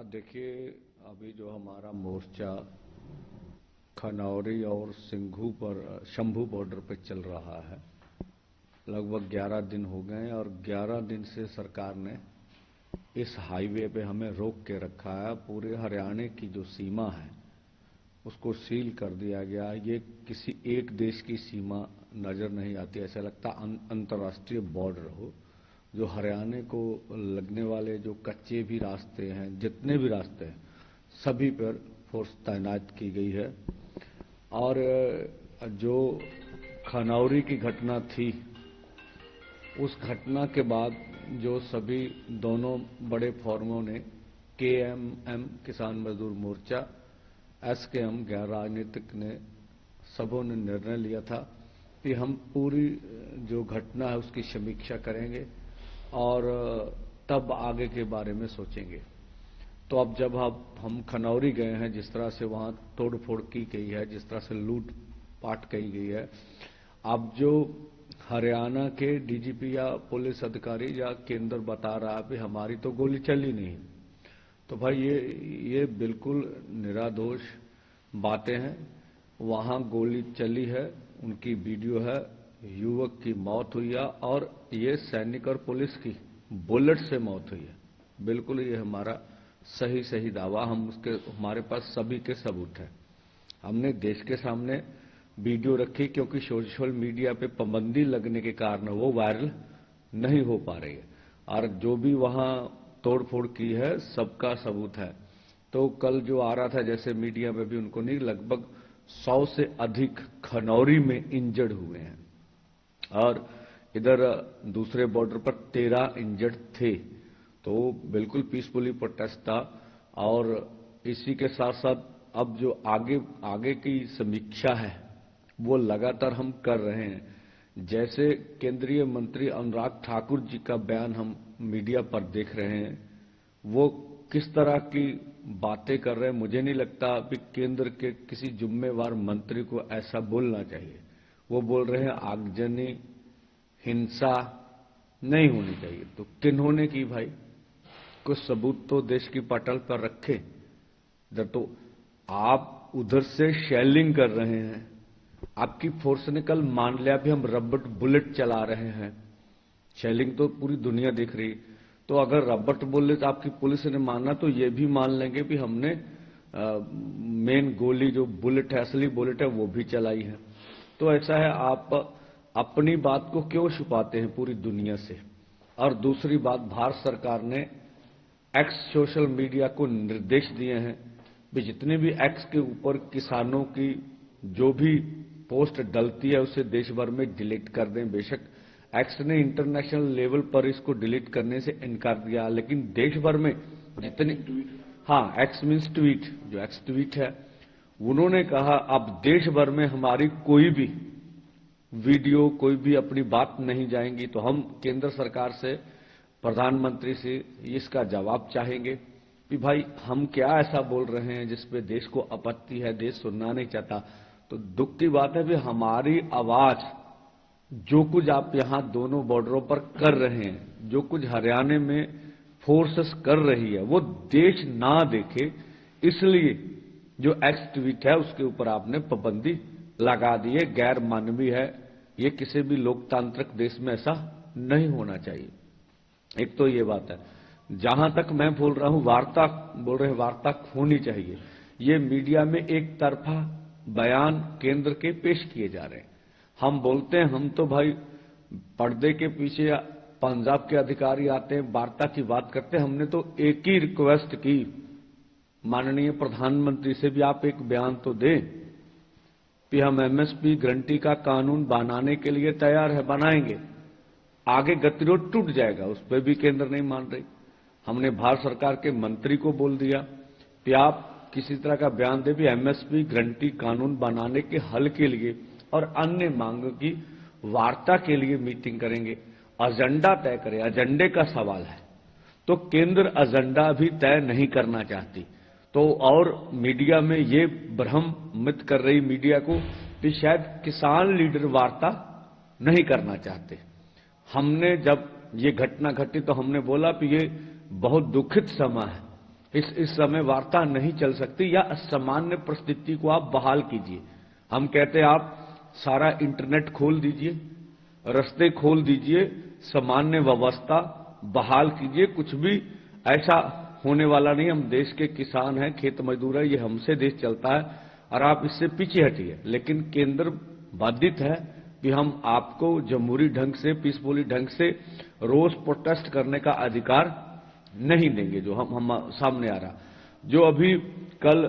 देखिए, अभी जो हमारा मोर्चा खनौरी और शंभू बॉर्डर पर चल रहा है, लगभग 11 दिन हो गए हैं और 11 दिन से सरकार ने इस हाईवे पे हमें रोक के रखा है। पूरे हरियाणा की जो सीमा है उसको सील कर दिया गया। ये किसी एक देश की सीमा नजर नहीं आती, ऐसा लगता अंतर्राष्ट्रीय बॉर्डर हो। जो हरियाणा को लगने वाले जो कच्चे भी रास्ते हैं, जितने भी रास्ते हैं, सभी पर फोर्स तैनात की गई है। और जो खनौरी की घटना थी, उस घटना के बाद जो सभी दोनों बड़े फोरमों ने, KMM किसान मजदूर मोर्चा, SKM गैर राजनीतिक ने, सबों ने निर्णय लिया था कि हम पूरी जो घटना है उसकी समीक्षा करेंगे और तब आगे के बारे में सोचेंगे। तो अब जब हम खनौरी गए हैं, जिस तरह से वहां तोड़फोड़ की गई है, जिस तरह से लूट पाट की गई है, अब जो हरियाणा के DGP या पुलिस अधिकारी या केंद्र बता रहा है कि हमारी तो गोली चली नहीं, तो भाई ये बिल्कुल निरादोष बातें हैं। वहां गोली चली है, उनकी वीडियो है, युवक की मौत हुई है और ये सैनिक और पुलिस की बुलेट से मौत हुई है। बिल्कुल ये हमारा सही दावा, हमारे पास सभी के सबूत हैं। हमने देश के सामने वीडियो रखी, क्योंकि सोशल मीडिया पे पाबंदी लगने के कारण वो वायरल नहीं हो पा रही है। और जो भी वहां तोड़फोड़ की है, सबका सबूत है। तो कल जो आ रहा था, जैसे मीडिया में भी उनको नहीं, लगभग 100 से अधिक खनौरी में इंजर्ड हुए हैं और इधर दूसरे बॉर्डर पर 13 इंजर्ड थे। तो बिल्कुल पीसफुली प्रोटेस्ट था। और इसी के साथ साथ अब जो आगे की समीक्षा है वो लगातार हम कर रहे हैं। जैसे केंद्रीय मंत्री अनुराग ठाकुर जी का बयान हम मीडिया पर देख रहे हैं, वो किस तरह की बातें कर रहे हैं। मुझे नहीं लगता कि केंद्र के किसी जिम्मेवार मंत्री को ऐसा बोलना चाहिए। वो बोल रहे हैं आगजनी, हिंसा नहीं होनी चाहिए। तो किन्होंने की भाई? कुछ सबूत तो देश की पटल पर रखे। जब तो आप उधर से शेलिंग कर रहे हैं, आपकी फोर्स ने कल मान लिया भी हम रबट बुलेट चला रहे हैं, शेलिंग तो पूरी दुनिया देख रही। तो अगर रबट बुलेट आपकी पुलिस ने माना, तो ये भी मान लेंगे कि हमने मेन गोली जो बुलेट है, असली बुलेट है, वो भी चलाई है। तो ऐसा है, आप अपनी बात को क्यों छुपाते हैं पूरी दुनिया से? और दूसरी बात, भारत सरकार ने एक्स सोशल मीडिया को निर्देश दिए हैं कि जितने भी एक्स के ऊपर किसानों की जो भी पोस्ट डलती है उसे देश भर में डिलीट कर दें। बेशक एक्स ने इंटरनेशनल लेवल पर इसको डिलीट करने से इनकार दिया, लेकिन देश भर में जितने, हाँ, एक्स मीन्स ट्वीट, जो एक्स ट्वीट है, उन्होंने कहा अब देश भर में हमारी कोई भी वीडियो, कोई भी अपनी बात नहीं जाएंगी। तो हम केंद्र सरकार से, प्रधानमंत्री से इसका जवाब चाहेंगे कि भाई हम क्या ऐसा बोल रहे हैं जिसपे देश को आपत्ति है, देश सुनना नहीं चाहता। तो दुख की बात है कि हमारी आवाज, जो कुछ आप यहां दोनों बॉर्डरों पर कर रहे हैं, जो कुछ हरियाणा में फोर्सेस कर रही है, वो देश ना देखे, इसलिए जो एक्स ट्वीट है उसके ऊपर आपने पाबंदी लगा दी है। गैर मानवीय है, ये किसी भी लोकतांत्रिक देश में ऐसा नहीं होना चाहिए। एक तो ये बात है। जहां तक मैं बोल रहा हूं, वार्ता बोल रहे हैं, वार्ता होनी चाहिए। ये मीडिया में एक तरफा बयान केंद्र के पेश किए जा रहे हैं। हम बोलते हैं, हम तो भाई पर्दे के पीछे पंजाब के अधिकारी आते हैं, वार्ता की बात करते हैं। हमने तो एक ही रिक्वेस्ट की माननीय प्रधानमंत्री से भी, आप एक बयान तो दें कि हम MSP गारंटी का कानून बनाने के लिए तैयार है, बनाएंगे। आगे गतिरोध टूट जाएगा, उस पर भी केंद्र नहीं मान रही। हमने भारत सरकार के मंत्री को बोल दिया कि आप किसी तरह का बयान दे भी MSP गारंटी कानून बनाने के हल के लिए और अन्य मांगों की वार्ता के लिए मीटिंग करेंगे, एजेंडा तय करें। एजेंडे का सवाल है, तो केंद्र एजेंडा भी तय नहीं करना चाहती। तो और मीडिया में ये भ्रम मत कर रही मीडिया को कि शायद किसान लीडर वार्ता नहीं करना चाहते। हमने जब ये घटना घटी तो हमने बोला कि ये बहुत दुखित समय है इस समय वार्ता नहीं चल सकती, या सामान्य परिस्थिति को आप बहाल कीजिए। हम कहते हैं आप सारा इंटरनेट खोल दीजिए, रास्ते खोल दीजिए, सामान्य व्यवस्था बहाल कीजिए। कुछ भी ऐसा होने वाला नहीं। हम देश के किसान हैं, खेत मजदूर हैं, ये हमसे देश चलता है और आप इससे पीछे हटिए। लेकिन केंद्र बाधित है कि हम आपको जमहूरी ढंग से, पीसफुली ढंग से रोज प्रोटेस्ट करने का अधिकार नहीं देंगे। जो हम सामने आ रहा, जो अभी कल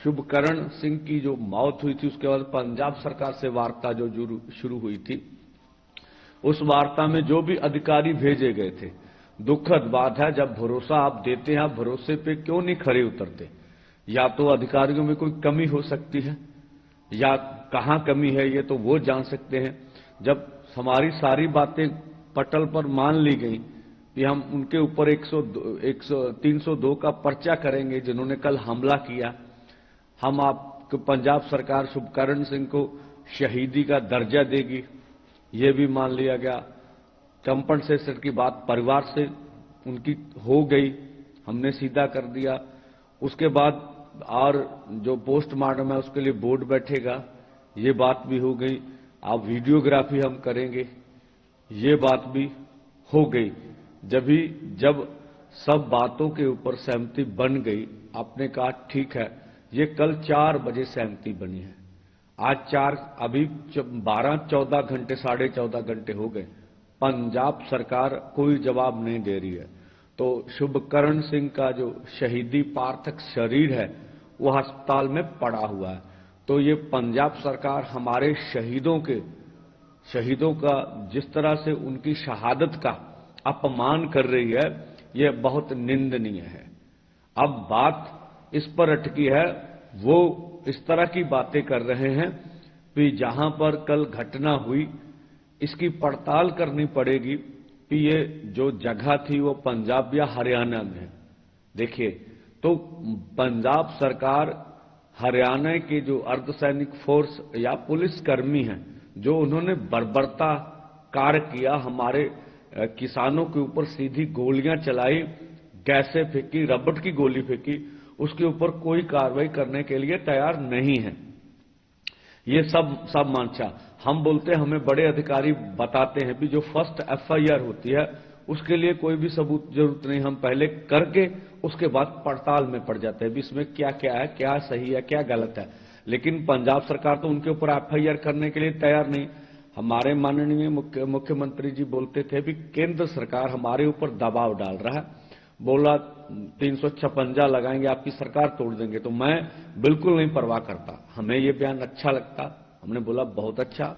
शुभकरण सिंह की जो मौत हुई थी, उसके बाद पंजाब सरकार से वार्ता जो शुरू हुई थी, उस वार्ता में जो भी अधिकारी भेजे गए थे, दुखद बात है, जब भरोसा आप देते हैं, आप भरोसे पे क्यों नहीं खरे उतरते? या तो अधिकारियों में कोई कमी हो सकती है, या कहां कमी है ये तो वो जान सकते हैं। जब हमारी सारी बातें पटल पर मान ली गई कि हम उनके ऊपर 302 का पर्चा करेंगे, जिन्होंने कल हमला किया, हम आपको पंजाब सरकार शुभकरण सिंह को शहीदी का दर्जा देगी, ये भी मान लिया गया। कंपनसेशन की बात परिवार से उनकी हो गई, हमने सीधा कर दिया। उसके बाद और जो पोस्टमार्टम है उसके लिए बोर्ड बैठेगा, ये बात भी हो गई। अब वीडियोग्राफी हम करेंगे, ये बात भी हो गई। जब सब बातों के ऊपर सहमति बन गई, आपने कहा ठीक है, ये कल 4 बजे सहमति बनी है। आज अभी 12-14 घंटे, 14.5 घंटे हो गए, पंजाब सरकार कोई जवाब नहीं दे रही है। तो शुभकरण सिंह का जो शहीदी पार्थक शरीर है वो अस्पताल में पड़ा हुआ है। तो ये पंजाब सरकार हमारे शहीदों का जिस तरह से उनकी शहादत का अपमान कर रही है, ये बहुत निंदनीय है। अब बात इस पर अटकी है, वो इस तरह की बातें कर रहे हैं कि जहां पर कल घटना हुई इसकी पड़ताल करनी पड़ेगी कि ये जो जगह थी वो पंजाब या हरियाणा में है। देखिए, तो पंजाब सरकार हरियाणा के जो अर्धसैनिक फोर्स या पुलिस कर्मी हैं, जो उन्होंने बर्बरता कार्य किया, हमारे किसानों के ऊपर सीधी गोलियां चलाई, गैसें फेंकी, रबड़ की गोली फेंकी, उसके ऊपर कोई कार्रवाई करने के लिए तैयार नहीं है। ये सब मानचा हम बोलते हैं, हमें बड़े अधिकारी बताते हैं कि जो फर्स्ट एफआईआर होती है उसके लिए कोई भी सबूत जरूरत नहीं, हम पहले करके उसके बाद पड़ताल में पड़ जाते हैं भी इसमें क्या क्या है, क्या सही है, क्या गलत है। लेकिन पंजाब सरकार तो उनके ऊपर एफआईआर करने के लिए तैयार नहीं। हमारे माननीय मुख्यमंत्री जी बोलते थे कि केंद्र सरकार हमारे ऊपर दबाव डाल रहा है, बोला 356 लगाएंगे, आपकी सरकार तोड़ देंगे। तो मैं बिल्कुल नहीं परवाह करता, हमें ये बयान अच्छा लगता, हमने बोला बहुत अच्छा।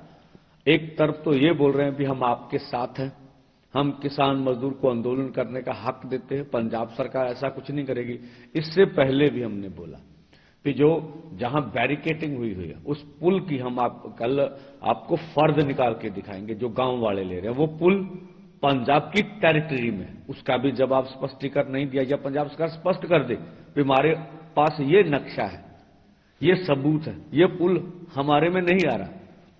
एक तरफ तो ये बोल रहे हैं भी हम आपके साथ हैं, हम किसान मजदूर को आंदोलन करने का हक देते हैं, पंजाब सरकार ऐसा कुछ नहीं करेगी। इससे पहले भी हमने बोला कि जो जहां बैरिकेटिंग हुई है उस पुल की हम कल आपको फर्द निकाल के दिखाएंगे, जो गांव वाले ले रहे हैं, वो पुल पंजाब की टेरिटरी में, उसका भी जवाब स्पष्टीकरण नहीं दिया, या पंजाब सरकार स्पष्ट कर दे कि हमारे पास ये नक्शा है, ये सबूत है, ये पुल हमारे में नहीं आ रहा।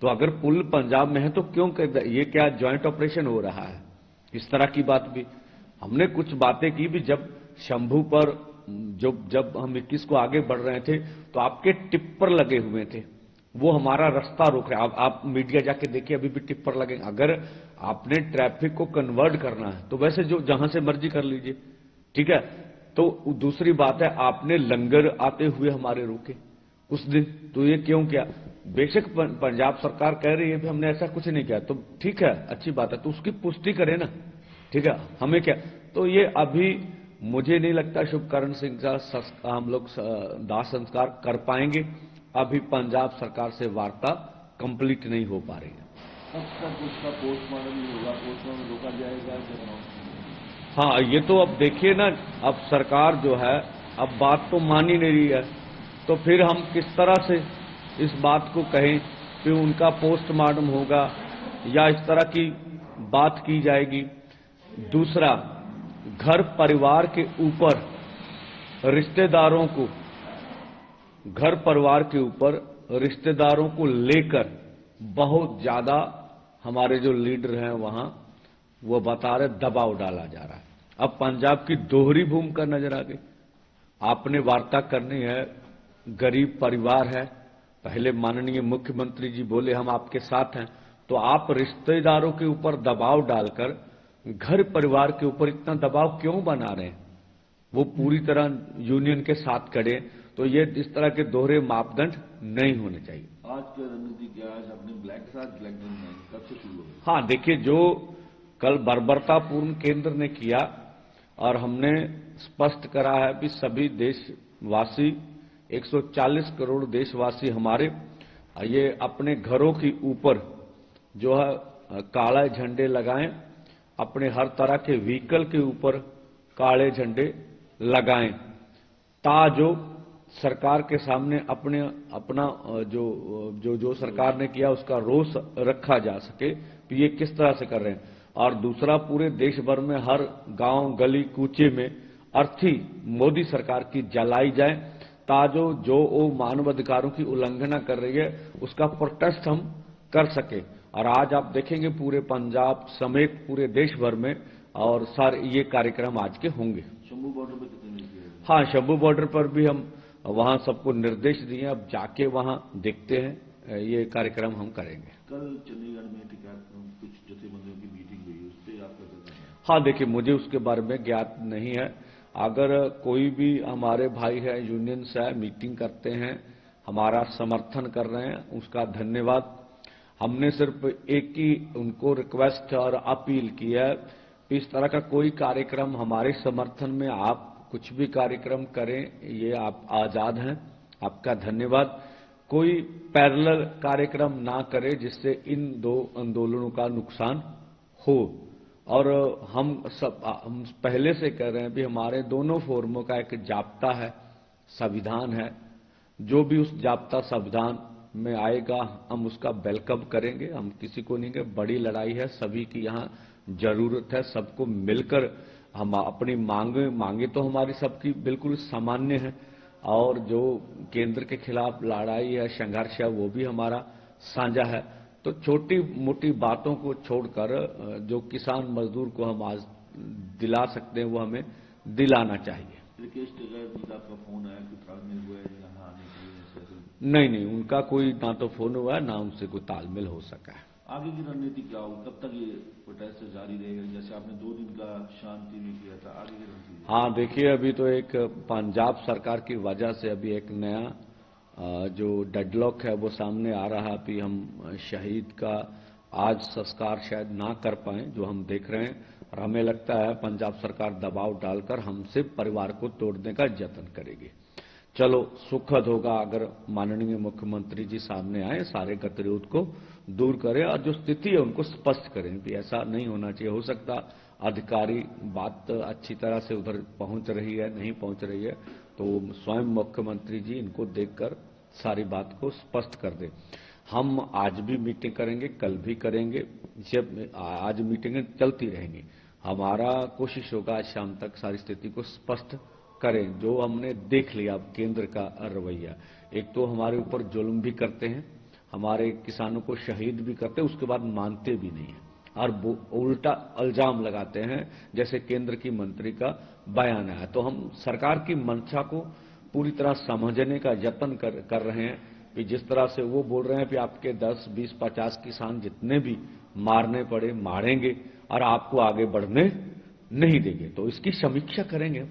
तो अगर पुल पंजाब में है तो क्यों ये क्या ज्वाइंट ऑपरेशन हो रहा है? इस तरह की बात भी हमने कुछ बातें की भी। जब शंभू पर जब हम 21 को आगे बढ़ रहे थे तो आपके टिप्पर लगे हुए थे, वो हमारा रास्ता रोक रहे हैं। आप मीडिया जाके देखिए, अभी भी टिप्पर लगे। अगर आपने ट्रैफिक को कन्वर्ट करना है तो वैसे जो जहां से मर्जी कर लीजिए, ठीक है। तो दूसरी बात है, आपने लंगर आते हुए हमारे रोके उस दिन, तो ये क्यों किया? बेशक पंजाब सरकार कह रही है कि हमने ऐसा कुछ नहीं किया, तो ठीक है, अच्छी बात है, तो उसकी पुष्टि करें ना, ठीक है, हमें क्या। तो ये अभी मुझे नहीं लगता शुभकरण सिंह का हम लोग दाह संस्कार कर पाएंगे। अभी पंजाब सरकार से वार्ता कंप्लीट नहीं हो पा रही है। अब तक उसका पोस्टमार्टम नहीं होगा, पोस्टमार्टम रोका जाएगा। हाँ, ये तो अब देखिए ना, अब सरकार जो है अब बात तो मान ही नहीं रही है, तो फिर हम किस तरह से इस बात को कहें कि उनका पोस्टमार्टम होगा या इस तरह की बात की जाएगी। दूसरा, घर परिवार के ऊपर रिश्तेदारों को, घर परिवार के ऊपर रिश्तेदारों को लेकर बहुत ज्यादा हमारे जो लीडर हैं वहां वो बता रहे दबाव डाला जा रहा है। अब पंजाब की दोहरी भूमिका नजर आ गई। आपने वार्ता करनी है, गरीब परिवार है। पहले माननीय मुख्यमंत्री जी बोले हम आपके साथ हैं, तो आप रिश्तेदारों के ऊपर दबाव डालकर घर परिवार के ऊपर इतना दबाव क्यों बना रहे हैं? वो पूरी तरह यूनियन के साथ खड़े, तो ये इस तरह के दोहरे मापदंड नहीं होने चाहिए। आज की रणनीति क्या है? अपने ब्लैक के साथ ब्लैक कब से शुरू होगी? हाँ, देखिए, जो कल बर्बरतापूर्ण केंद्र ने किया और हमने स्पष्ट करा है कि सभी देशवासी 140 करोड़ देशवासी हमारे ये अपने घरों के ऊपर जो है काले झंडे लगाएं, अपने हर तरह के व्हीकल के ऊपर काले झंडे लगाएं, ताजो सरकार के सामने अपना जो सरकार ने किया उसका रोष रखा जा सके कि ये किस तरह से कर रहे हैं। और दूसरा, पूरे देश भर में हर गांव गली कूचे में अर्थी मोदी सरकार की जलाई जाए, ताजो जो वो मानवाधिकारों की उल्लंघना कर रही है उसका प्रोटेस्ट हम कर सके। और आज आप देखेंगे पूरे पंजाब समेत पूरे देश भर में और सारे ये कार्यक्रम आज के होंगे। शंभू बॉर्डर पर कितने नहीं किए? हाँ, शंभू बॉर्डर पर भी हम वहां सबको निर्देश दिए, अब जाके वहां देखते हैं, ये कार्यक्रम हम करेंगे। कल चंडीगढ़ में कुछ जथेबंदियों की मीटिंग हुई, उस पर आपका क्या कहना है? हाँ, देखिए, मुझे उसके बारे में ज्ञात नहीं है। अगर कोई भी हमारे भाई है, यूनियन से है, मीटिंग करते हैं, हमारा समर्थन कर रहे हैं, उसका धन्यवाद। हमने सिर्फ एक ही उनको रिक्वेस्ट और अपील की है, इस तरह का कोई कार्यक्रम हमारे समर्थन में आप कुछ भी कार्यक्रम करें, ये आप आजाद हैं, आपका धन्यवाद। कोई पैरेलल कार्यक्रम ना करे जिससे इन दो आंदोलनों का नुकसान हो। और हम पहले से कह रहे हैं कि हमारे दोनों फोरमों का एक जाब्ता है, संविधान है, जो भी उस जाब्ता संविधान में आएगा हम उसका वेलकम करेंगे। हम किसी को नहीं कहेंगे, बड़ी लड़ाई है, सभी की यहाँ जरूरत है, सबको मिलकर हम अपनी मांगे तो हमारी सबकी बिल्कुल सामान्य है, और जो केंद्र के खिलाफ लड़ाई है, संघर्ष है, वो भी हमारा साझा है। तो छोटी मोटी बातों को छोड़कर जो किसान मजदूर को हम आज दिला सकते हैं वो हमें दिलाना चाहिए। रिकेश टिकैत जी का आपका फोन आया कि तालमेल हुआ है यहाँ आने के लिए? नहीं, उनका कोई ना तो फोन हुआ है ना उनसे कोई तालमेल हो सका है। आगे की रणनीति क्या हो? कब तक ये प्रोटेस्ट जारी रहेगा? जैसे आपने 2 दिन का शांति में किया था, आगे की रणनीति? हाँ, देखिए, अभी तो एक पंजाब सरकार की वजह से अभी एक नया जो डेडलॉक है वो सामने आ रहा कि हम शहीद का आज संस्कार शायद ना कर पाए, जो हम देख रहे हैं। और हमें लगता है पंजाब सरकार दबाव डालकर हमसे परिवार को तोड़ने का यत्न करेगी। चलो, सुखद होगा अगर माननीय मुख्यमंत्री जी सामने आए, सारे गतिरोध को दूर करें और जो स्थिति है उनको स्पष्ट करें कि ऐसा नहीं होना चाहिए। हो सकता अधिकारी बात अच्छी तरह से उधर पहुंच रही है, नहीं पहुंच रही है, तो स्वयं मुख्यमंत्री जी इनको देखकर सारी बात को स्पष्ट कर दें। हम आज भी मीटिंग करेंगे, कल भी करेंगे, आज मीटिंगें चलती रहेंगी। हमारा कोशिश होगा आज शाम तक सारी स्थिति को स्पष्ट करें। जो हमने देख लिया अब केंद्र का रवैया, एक तो हमारे ऊपर जुल्म भी करते हैं, हमारे किसानों को शहीद भी करते हैं, उसके बाद मानते भी नहीं है और उल्टा इल्जाम लगाते हैं, जैसे केंद्र की मंत्री का बयान है। तो हम सरकार की मंशा को पूरी तरह समझने का यत्न कर रहे हैं कि जिस तरह से वो बोल रहे हैं कि आपके 10, 20, 50 किसान जितने भी मारने पड़े मारेंगे और आपको आगे बढ़ने नहीं देंगे, तो इसकी समीक्षा करेंगे।